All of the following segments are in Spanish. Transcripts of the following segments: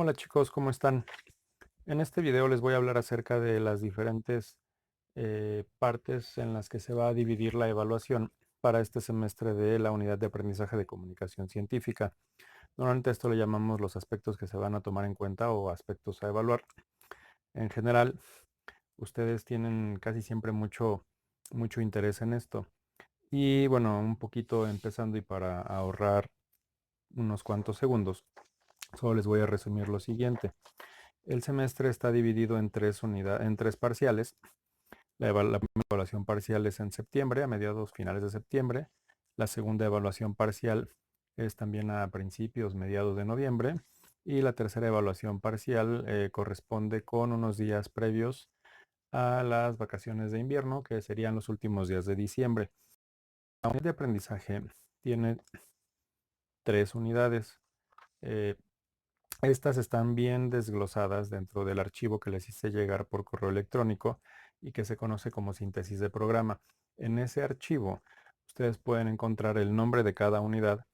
Hola chicos, ¿cómo están? En este video les voy a hablar acerca de las diferentes partes en las que se va a dividir la evaluación para este semestre de la unidad de aprendizaje de comunicación científica. Normalmente esto le llamamos los aspectos que se van a tomar en cuenta o aspectos a evaluar. En general, ustedes tienen casi siempre mucho interés en esto. Y bueno, un poquito empezando y para ahorrar unos cuantos segundos, solo les voy a resumir lo siguiente. El semestre está dividido en en tres parciales. La primera evaluación parcial es en septiembre, a mediados finales de septiembre. La segunda evaluación parcial es también a principios, mediados de noviembre. Y la tercera evaluación parcial corresponde con unos días previos a las vacaciones de invierno, que serían los últimos días de diciembre. La unidad de aprendizaje tiene tres unidades. Eh, Estas están bien desglosadas dentro del archivo que les hice llegar por correo electrónico y que se conoce como síntesis de programa. En ese archivo ustedes pueden encontrar el nombre de cada unidad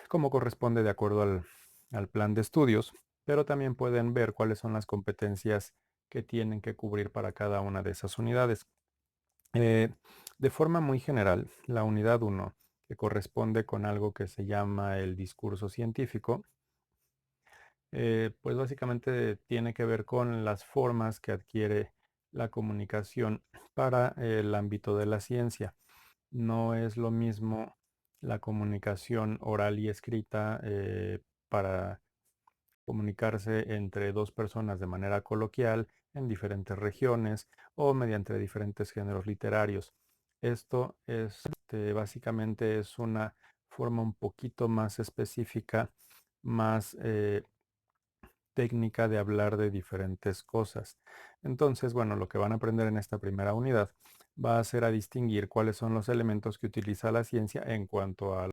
como corresponde de acuerdo al plan de estudios, pero también pueden ver cuáles son las competencias que tienen que cubrir para cada una de esas unidades. Eh, de forma muy general, la unidad 1, que corresponde con algo que se llama el discurso científico, pues básicamente tiene que ver con las formas que adquiere la comunicación para el ámbito de la ciencia. No es lo mismo la comunicación oral y escrita para comunicarse entre dos personas de manera coloquial en diferentes regiones o mediante diferentes géneros literarios. Esto es, básicamente es una forma un poquito más específica, más técnica de hablar de diferentes cosas. Entonces, bueno, lo que van a aprender en esta primera unidad va a ser a distinguir cuáles son los elementos que utiliza la ciencia en cuanto al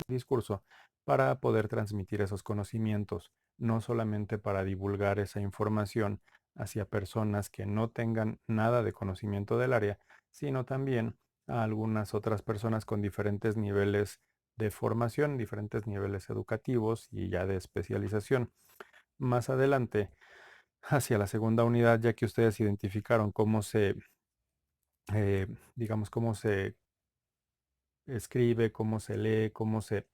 discurso para poder transmitir esos conocimientos, no solamente para divulgar esa información hacia personas que no tengan nada de conocimiento del área, sino también a algunas otras personas con diferentes niveles de formación, diferentes niveles educativos y ya de especialización. Más adelante, hacia la segunda unidad, ya que ustedes identificaron cómo digamos, cómo se escribe, cómo se lee, cómo se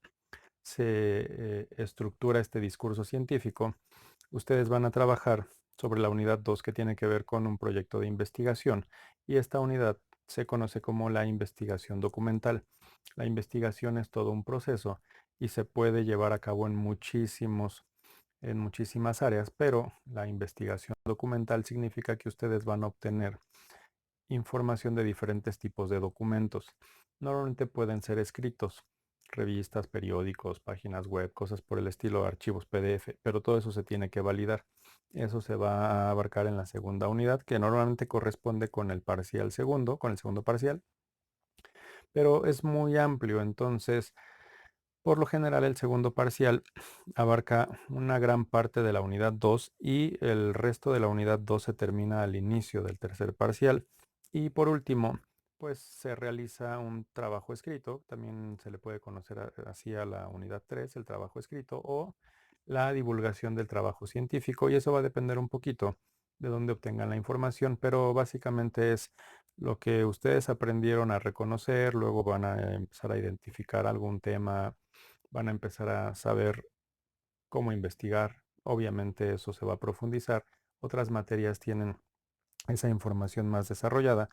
estructura este discurso científico, ustedes van a trabajar sobre la unidad 2 que tiene que ver con un proyecto de investigación y esta unidad se conoce como la investigación documental. La investigación es todo un proceso y se puede llevar a cabo en muchísimas áreas, pero la investigación documental significa que ustedes van a obtener información de diferentes tipos de documentos. Normalmente pueden ser escritos, revistas, periódicos, páginas web, cosas por el estilo, archivos PDF, pero todo eso se tiene que validar. Eso se va a abarcar en la segunda unidad, que normalmente corresponde con el parcial segundo, con el segundo parcial, pero es muy amplio, entonces por lo general, el segundo parcial abarca una gran parte de la unidad 2 y el resto de la unidad 2 se termina al inicio del tercer parcial. Y por último, pues se realiza un trabajo escrito, también se le puede conocer así a la unidad 3, el trabajo escrito o la divulgación del trabajo científico y eso va a depender un poquito de dónde obtengan la información, pero básicamente es lo que ustedes aprendieron a reconocer, luego van a empezar a identificar algún tema, van a empezar a saber cómo investigar. Obviamente eso se va a profundizar. Otras materias tienen esa información más desarrollada.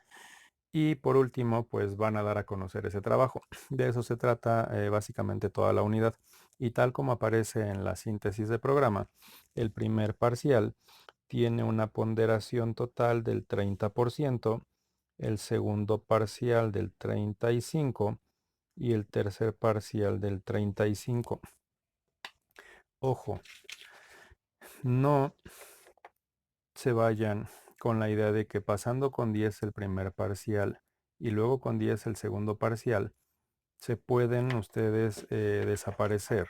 Y por último, pues van a dar a conocer ese trabajo. De eso se trata básicamente toda la unidad. Y tal como aparece en la síntesis de programa, el primer parcial tiene una ponderación total del 30%, el segundo parcial del 35% y el tercer parcial del 35%. Ojo, no se vayan con la idea de que pasando con 10 el primer parcial y luego con 10 el segundo parcial, se pueden ustedes desaparecer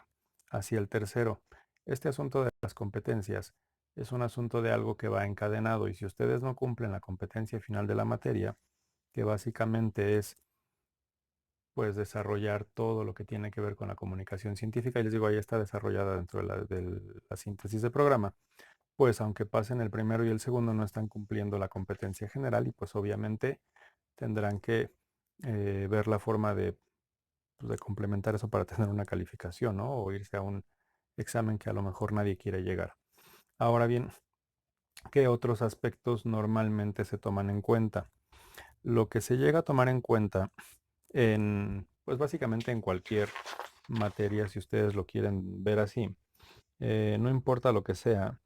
hacia el tercero. Este asunto de las competencias es un asunto de algo que va encadenado y si ustedes no cumplen la competencia final de la materia, que básicamente es pues desarrollar todo lo que tiene que ver con la comunicación científica. Y les digo, ahí está desarrollada dentro de la síntesis de programa. Pues aunque pasen el primero y el segundo, no están cumpliendo la competencia general y pues obviamente tendrán que ver la forma pues, de complementar eso para tener una calificación, ¿no? O irse a un examen que a lo mejor nadie quiere llegar. Ahora bien, ¿qué otros aspectos normalmente se toman en cuenta? Lo que se llega a tomar en cuenta pues básicamente en cualquier materia, si ustedes lo quieren ver así, no importa lo que sea,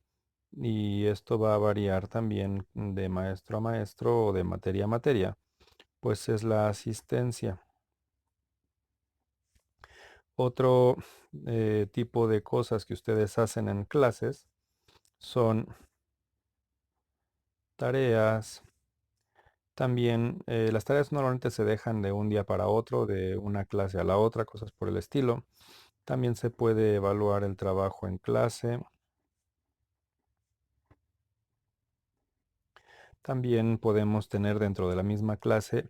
y esto va a variar también de maestro a maestro o de materia a materia, pues es la asistencia. Otro tipo de cosas que ustedes hacen en clases son tareas. También las tareas normalmente se dejan de un día para otro, de una clase a la otra, cosas por el estilo. También se puede evaluar el trabajo en clase. También podemos tener dentro de la misma clase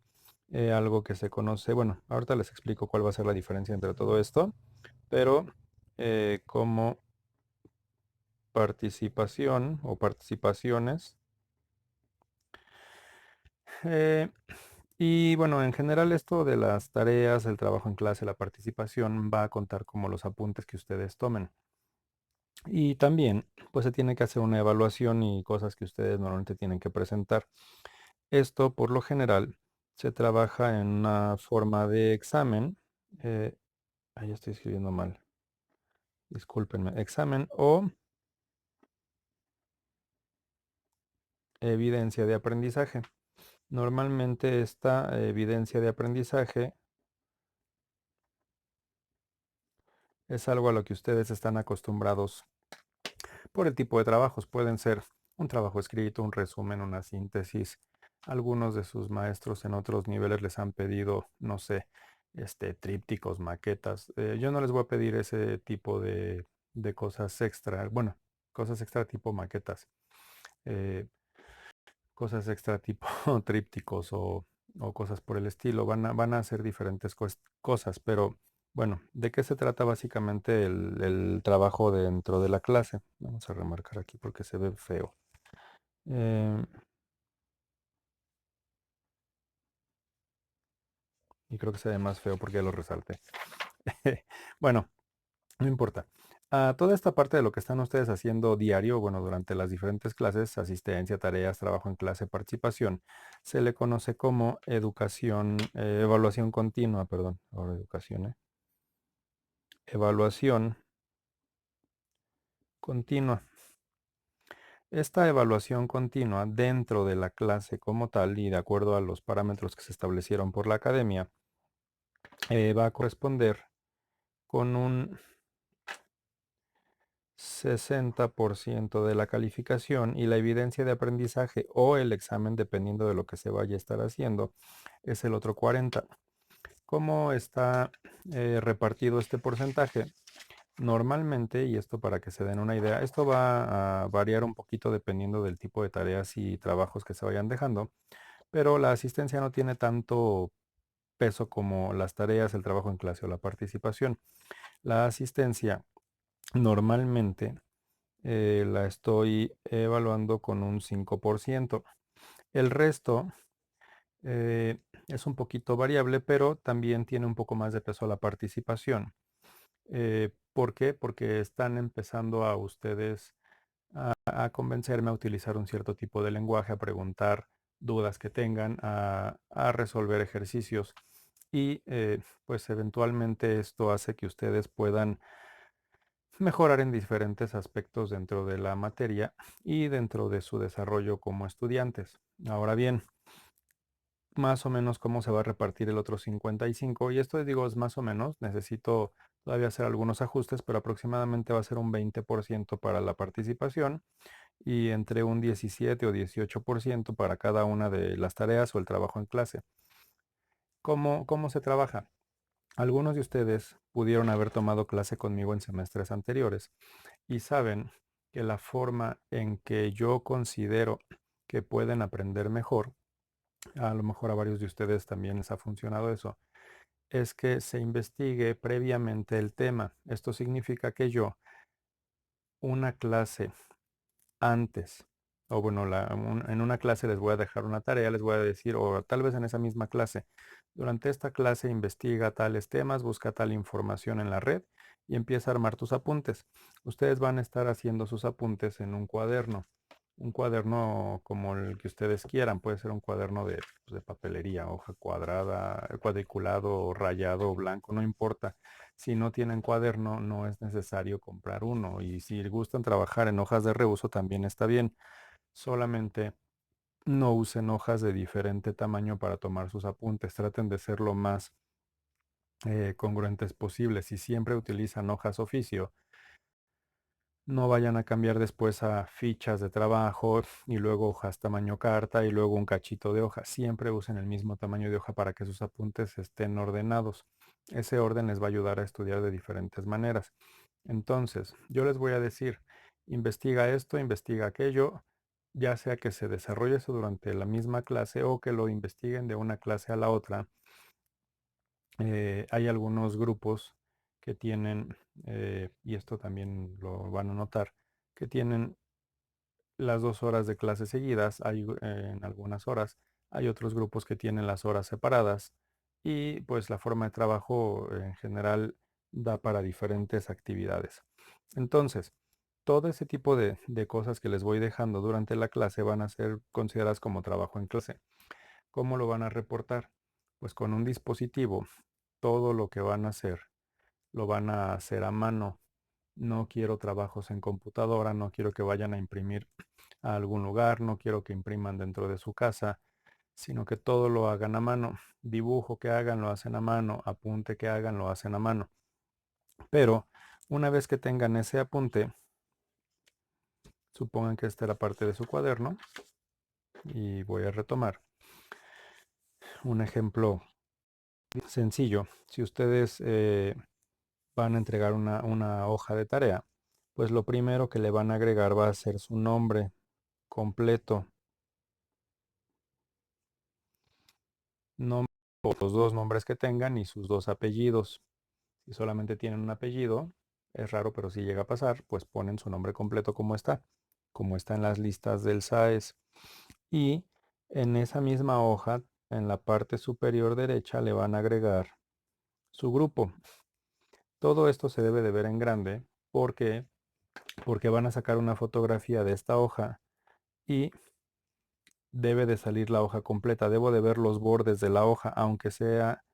algo que se conoce, bueno, ahorita les explico cuál va a ser la diferencia entre todo esto, pero como participación o participaciones. eh, y bueno, en general esto de las tareas, el trabajo en clase, la participación va a contar como los apuntes que ustedes tomen. Y también, pues se tiene que hacer una evaluación y cosas que ustedes normalmente tienen que presentar. Esto, por lo general, se trabaja en una forma de examen. Ahí estoy escribiendo mal. Discúlpenme. Examen o evidencia de aprendizaje. Normalmente esta evidencia de aprendizaje es algo a lo que ustedes están acostumbrados por el tipo de trabajos. Pueden ser un trabajo escrito, un resumen, una síntesis. Algunos de sus maestros en otros niveles les han pedido, no sé, trípticos, maquetas. Yo no les voy a pedir ese tipo de cosas extra. Bueno, cosas extra tipo maquetas. eh, Cosas extra tipo trípticos o cosas por el estilo. Van a hacer diferentes cosas, pero bueno, ¿de qué se trata básicamente el trabajo dentro de la clase? Vamos a remarcar aquí porque se ve feo. Eh, y creo que se ve más feo porque ya lo resalté. Bueno, no importa. A toda esta parte de lo que están ustedes haciendo diario, bueno, durante las diferentes clases, asistencia, tareas, trabajo en clase, participación, se le conoce como educación, evaluación continua, perdón, ahora educación, evaluación continua. Esta evaluación continua dentro de la clase como tal y de acuerdo a los parámetros que se establecieron por la academia, va a corresponder con un 60% de la calificación y la evidencia de aprendizaje o el examen, dependiendo de lo que se vaya a estar haciendo, es el otro 40%. ¿Cómo está repartido este porcentaje? Normalmente, y esto para que se den una idea, esto va a variar un poquito dependiendo del tipo de tareas y trabajos que se vayan dejando, pero la asistencia no tiene tanto peso como las tareas, el trabajo en clase o la participación. La asistencia normalmente la estoy evaluando con un 5%. El resto es un poquito variable, pero también tiene un poco más de peso la participación. ¿Por qué? Porque están empezando a ustedes a convencerme a utilizar un cierto tipo de lenguaje, a preguntar dudas que tengan, a resolver ejercicios y pues eventualmente esto hace que ustedes puedan mejorar en diferentes aspectos dentro de la materia y dentro de su desarrollo como estudiantes. Ahora bien, más o menos cómo se va a repartir el otro 55, y esto digo es más o menos, necesito todavía hacer algunos ajustes, pero aproximadamente va a ser un 20% para la participación y entre un 17 o 18% para cada una de las tareas o el trabajo en clase. ¿Cómo se trabaja? Algunos de ustedes pudieron haber tomado clase conmigo en semestres anteriores y saben que la forma en que yo considero que pueden aprender mejor, a lo mejor a varios de ustedes también les ha funcionado eso, es que se investigue previamente el tema. Esto significa que yo, una clase antes, o bueno, en una clase les voy a dejar una tarea, les voy a decir, o tal vez en esa misma clase, durante esta clase investiga tales temas, busca tal información en la red y empieza a armar tus apuntes. Ustedes van a estar haciendo sus apuntes en un cuaderno como el que ustedes quieran, puede ser un cuaderno pues, de papelería, hoja cuadrada, cuadriculado, rayado, blanco, no importa. Si no tienen cuaderno, no es necesario comprar uno. Y si gustan trabajar en hojas de reuso, también está bien. Solamente no usen hojas de diferente tamaño para tomar sus apuntes. Traten de ser lo más congruentes posible. Si siempre utilizan hojas oficio, no vayan a cambiar después a fichas de trabajo y luego hojas tamaño carta y luego un cachito de hoja. Siempre usen el mismo tamaño de hoja para que sus apuntes estén ordenados. Ese orden les va a ayudar a estudiar de diferentes maneras. Entonces, yo les voy a decir, investiga esto, investiga aquello, ya sea que se desarrolle eso durante la misma clase o que lo investiguen de una clase a la otra. Hay algunos grupos que tienen, y esto también lo van a notar, que tienen las 2 horas de clase seguidas, hay en algunas horas, hay otros grupos que tienen las horas separadas y pues la forma de trabajo en general da para diferentes actividades. Entonces, todo ese tipo de cosas que les voy dejando durante la clase van a ser consideradas como trabajo en clase. ¿Cómo lo van a reportar? Pues con un dispositivo, todo lo que van a hacer, lo van a hacer a mano. No quiero trabajos en computadora, no quiero que vayan a imprimir a algún lugar, no quiero que impriman dentro de su casa, sino que todo lo hagan a mano. Dibujo que hagan lo hacen a mano, apunte que hagan lo hacen a mano. Pero una vez que tengan ese apunte, supongan que esta era parte de su cuaderno y voy a retomar un ejemplo sencillo. Si ustedes van a entregar una hoja de tarea, pues lo primero que le van a agregar va a ser su nombre completo, nombre, o los dos nombres que tengan y sus dos apellidos. Si solamente tienen un apellido, es raro, pero si llega a pasar, pues ponen su nombre completo como está en las listas del SAES. Y en esa misma hoja, en la parte superior derecha, le van a agregar su grupo. Todo esto se debe de ver en grande porque porque van a sacar una fotografía de esta hoja y debe de salir la hoja completa. Debo de ver los bordes de la hoja, aunque sea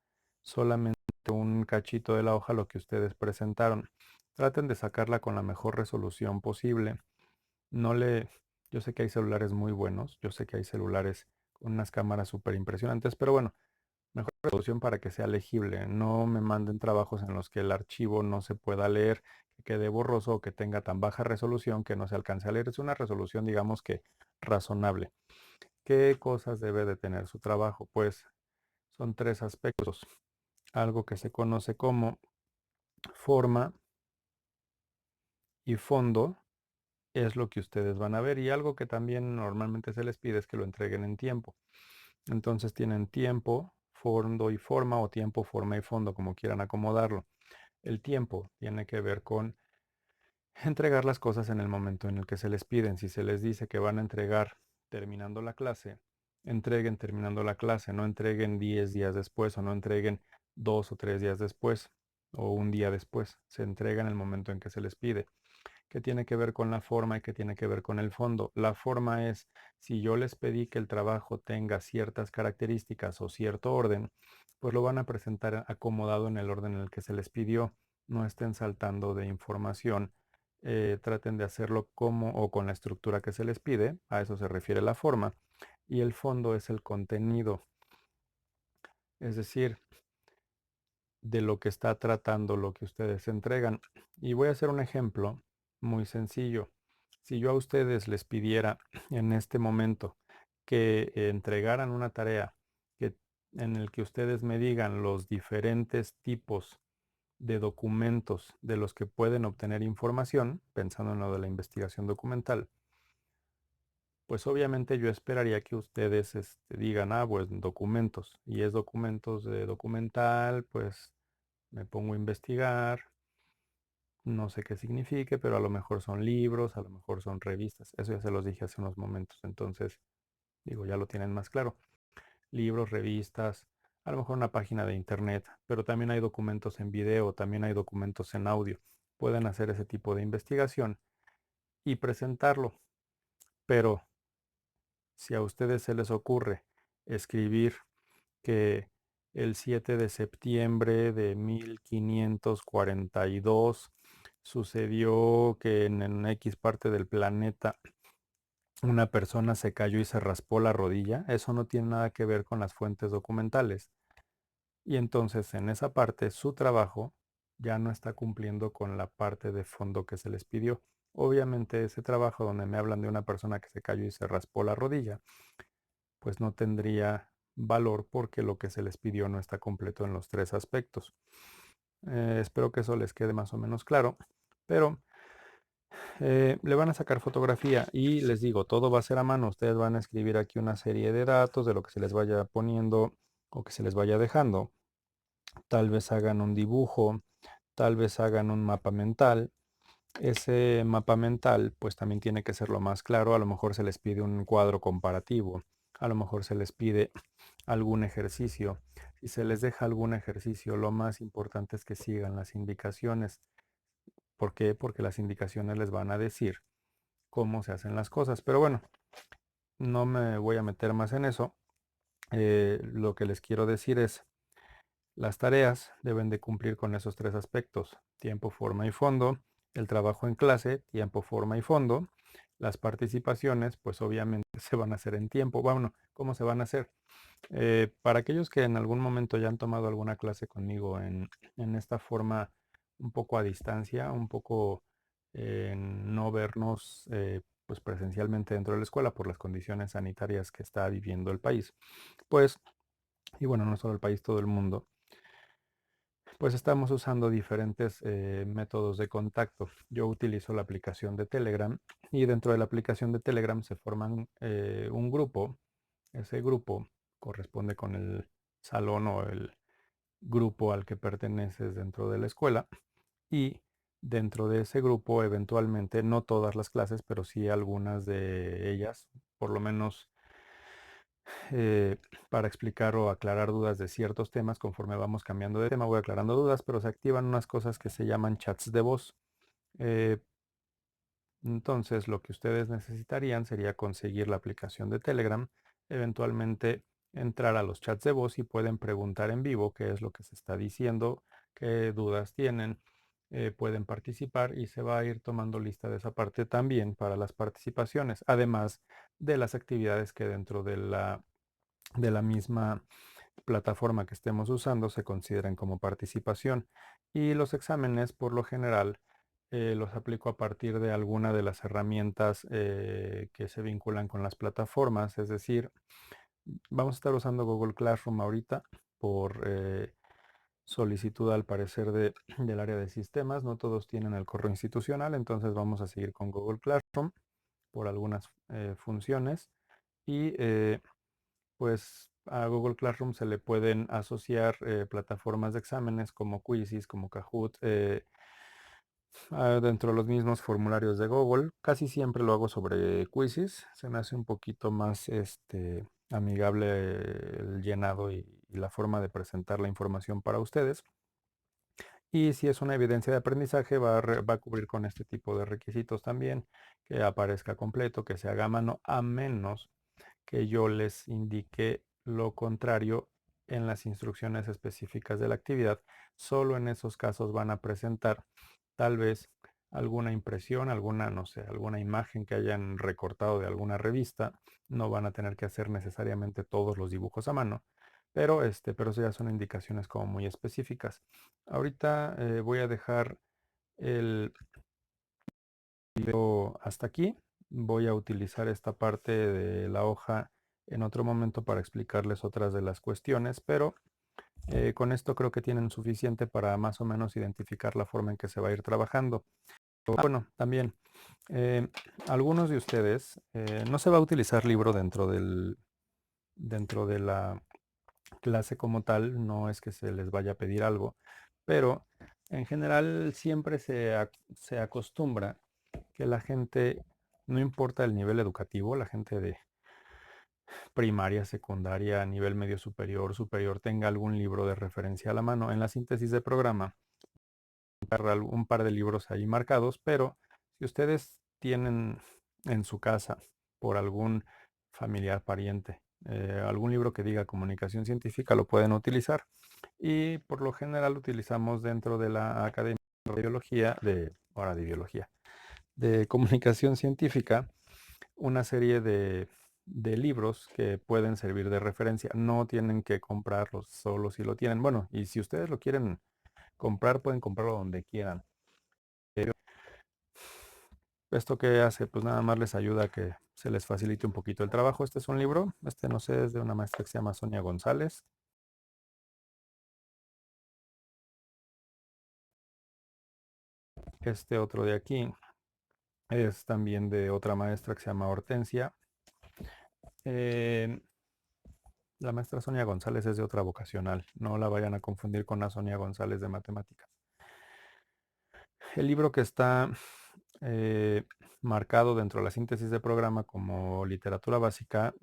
solamente un cachito de la hoja lo que ustedes presentaron. Traten de sacarla con la mejor resolución posible. No le, yo sé que hay celulares muy buenos, yo sé que hay celulares con unas cámaras súper impresionantes, pero bueno, mejor resolución para que sea legible. No me manden trabajos en los que el archivo no se pueda leer, que quede borroso o que tenga tan baja resolución que no se alcance a leer. Es una resolución, digamos que razonable. ¿Qué cosas debe de tener su trabajo? Pues son tres aspectos. Algo que se conoce como forma y fondo es lo que ustedes van a ver y algo que también normalmente se les pide es que lo entreguen en tiempo. Entonces tienen tiempo, fondo y forma o tiempo, forma y fondo, como quieran acomodarlo. El tiempo tiene que ver con entregar las cosas en el momento en el que se les piden. Si se les dice que van a entregar terminando la clase, entreguen terminando la clase, no entreguen 10 días después o no entreguen 2 o 3 días después o un día después. Se entrega en el momento en que se les pide. ¿Qué tiene que ver con la forma y qué tiene que ver con el fondo? La forma es, si yo les pedí que el trabajo tenga ciertas características o cierto orden, pues lo van a presentar acomodado en el orden en el que se les pidió. No estén saltando de información. Traten de hacerlo como o con la estructura que se les pide. A eso se refiere la forma. Y el fondo es el contenido. Es decir, de lo que está tratando lo que ustedes entregan. Y voy a hacer un ejemplo muy sencillo. Si yo a ustedes les pidiera en este momento que entregaran una tarea que, en el que ustedes me digan los diferentes tipos de documentos de los que pueden obtener información, pensando en lo de la investigación documental, Pues obviamente yo esperaría que ustedes digan, ah, pues documentos, y es documentos de documental, pues me pongo a investigar, no sé qué signifique, pero a lo mejor son libros, a lo mejor son revistas, eso ya se los dije hace unos momentos, entonces digo, ya lo tienen más claro. Libros, revistas, a lo mejor una página de internet, pero también hay documentos en video, también hay documentos en audio. Pueden hacer ese tipo de investigación y presentarlo, pero si a ustedes se les ocurre escribir que el 7 de septiembre de 1542 sucedió que en X parte del planeta una persona se cayó y se raspó la rodilla, eso no tiene nada que ver con las fuentes documentales. Y entonces en esa parte su trabajo ya no está cumpliendo con la parte de fondo que se les pidió. Obviamente ese trabajo donde me hablan de una persona que se cayó y se raspó la rodilla, pues no tendría valor porque lo que se les pidió no está completo en los tres aspectos. Espero que eso les quede más o menos claro, pero le van a sacar fotografía y les digo, todo va a ser a mano. Ustedes van a escribir aquí una serie de datos de lo que se les vaya poniendo o que se les vaya dejando. Tal vez hagan un dibujo, tal vez hagan un mapa mental. Ese mapa mental pues también tiene que ser lo más claro. A lo mejor se les pide un cuadro comparativo, a lo mejor se les pide algún ejercicio. Si se les deja algún ejercicio, lo más importante es que sigan las indicaciones. ¿Por qué? Porque las indicaciones les van a decir cómo se hacen las cosas. Pero bueno, no me voy a meter más en eso. Lo que les quiero decir es, las tareas deben de cumplir con esos tres aspectos: tiempo, forma y fondo. El trabajo en clase, tiempo, forma y fondo. Las participaciones, pues obviamente se van a hacer en tiempo. Bueno, ¿cómo se van a hacer? Para aquellos que en algún momento ya han tomado alguna clase conmigo en esta forma un poco a distancia, un poco no vernos pues presencialmente dentro de la escuela por las condiciones sanitarias que está viviendo el país, pues, y bueno, no solo el país, todo el mundo, pues estamos usando diferentes métodos de contacto. Yo utilizo la aplicación de Telegram y dentro de la aplicación de Telegram se forman un grupo. Ese grupo corresponde con el salón o el grupo al que perteneces dentro de la escuela, y dentro de ese grupo eventualmente, no todas las clases, pero sí algunas de ellas, por lo menos eh, para explicar o aclarar dudas de ciertos temas. Conforme vamos cambiando de tema voy aclarando dudas, pero se activan unas cosas que se llaman chats de voz. Eh, entonces lo que ustedes necesitarían sería conseguir la aplicación de Telegram, eventualmente entrar a los chats de voz y pueden preguntar en vivo qué es lo que se está diciendo, qué dudas tienen. Pueden participar y se va a ir tomando lista de esa parte también para las participaciones, además de las actividades que dentro de la misma plataforma que estemos usando se consideran como participación. Y los exámenes, por lo general, los aplico a partir de alguna de las herramientas que se vinculan con las plataformas. Es decir, vamos a estar usando Google Classroom ahorita por solicitud al parecer del área de sistemas. No todos tienen el correo institucional, entonces vamos a seguir con Google Classroom por algunas funciones. Y pues a Google Classroom se le pueden asociar plataformas de exámenes como Quizzes, como Kahoot, dentro de los mismos formularios de Google. Casi siempre lo hago sobre Quizzes, se me hace un poquito más amigable el llenado y la forma de presentar la información para ustedes. Y si es una evidencia de aprendizaje, va a cubrir con este tipo de requisitos también, que aparezca completo, que se haga a mano, a menos que yo les indique lo contrario en las instrucciones específicas de la actividad. Solo en esos casos van a presentar tal vez alguna impresión, alguna, no sé, alguna imagen que hayan recortado de alguna revista. No van a tener que hacer necesariamente todos los dibujos a mano, pero eso ya son indicaciones como muy específicas. Ahorita voy a dejar el video hasta aquí. Voy a utilizar esta parte de la hoja en otro momento para explicarles otras de las cuestiones, pero con esto creo que tienen suficiente para más o menos identificar la forma en que se va a ir trabajando. Bueno, también eh, algunos de ustedes no se va a utilizar libro dentro de la clase como tal, no es que se les vaya a pedir algo, pero en general siempre se acostumbra que la gente, no importa el nivel educativo, la gente de primaria, secundaria, nivel medio superior, superior, tenga algún libro de referencia a la mano. En la síntesis de programa, un par de libros ahí marcados, pero si ustedes tienen en su casa por algún familiar, pariente, algún libro que diga comunicación científica, lo pueden utilizar. Y por lo general utilizamos dentro de la Academia de Biología, ahora de Biología, de Comunicación Científica, una serie de libros que pueden servir de referencia. No tienen que comprarlos solo si lo tienen. Bueno, y si ustedes lo quieren comprar, pueden comprarlo donde quieran. ¿Esto qué hace? Pues nada más les ayuda a que se les facilite un poquito el trabajo. Este es un libro, no sé, es de una maestra que se llama Sonia González. Este otro de aquí es también de otra maestra que se llama Hortensia. Eh, la maestra Sonia González es de otra vocacional, no la vayan a confundir con la Sonia González de matemáticas. El libro que está marcado dentro de la síntesis de programa como literatura básica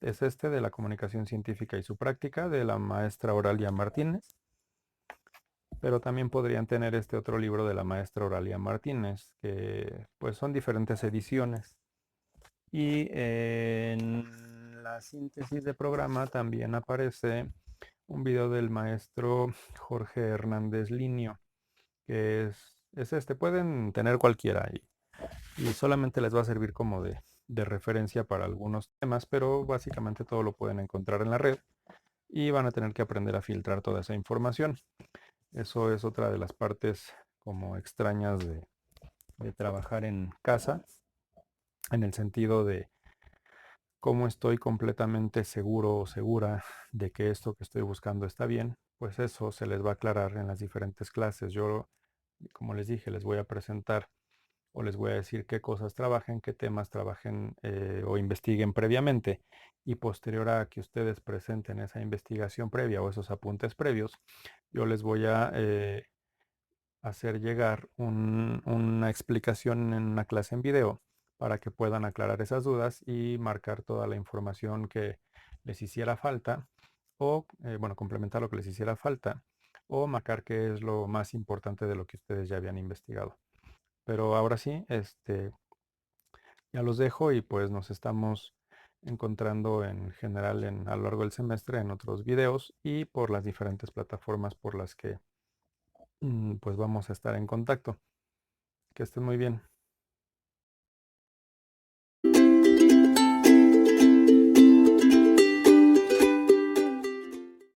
es este de la comunicación científica y su práctica de la maestra Oralia Martínez, pero también podrían tener este otro libro de la maestra Oralia Martínez, que pues son diferentes ediciones. Y en la síntesis de programa también aparece un video del maestro Jorge Hernández Linio, que es este. Pueden tener cualquiera y solamente les va a servir como de referencia para algunos temas, pero básicamente todo lo pueden encontrar en la red y van a tener que aprender a filtrar toda esa información. Eso es otra de las partes como extrañas de trabajar en casa, en el sentido de cómo estoy completamente seguro o segura de que esto que estoy buscando está bien, pues eso se les va a aclarar en las diferentes clases. Yo, como les dije, les voy a presentar o les voy a decir qué cosas trabajen, qué temas trabajen o investiguen previamente, y posterior a que ustedes presenten esa investigación previa o esos apuntes previos, yo les voy a hacer llegar una explicación en una clase en video para que puedan aclarar esas dudas y marcar toda la información que les hiciera falta o, bueno, complementar lo que les hiciera falta o marcar qué es lo más importante de lo que ustedes ya habían investigado. Pero ahora sí, ya los dejo y pues nos estamos encontrando en general a lo largo del semestre en otros videos y por las diferentes plataformas por las que pues vamos a estar en contacto. Que estén muy bien.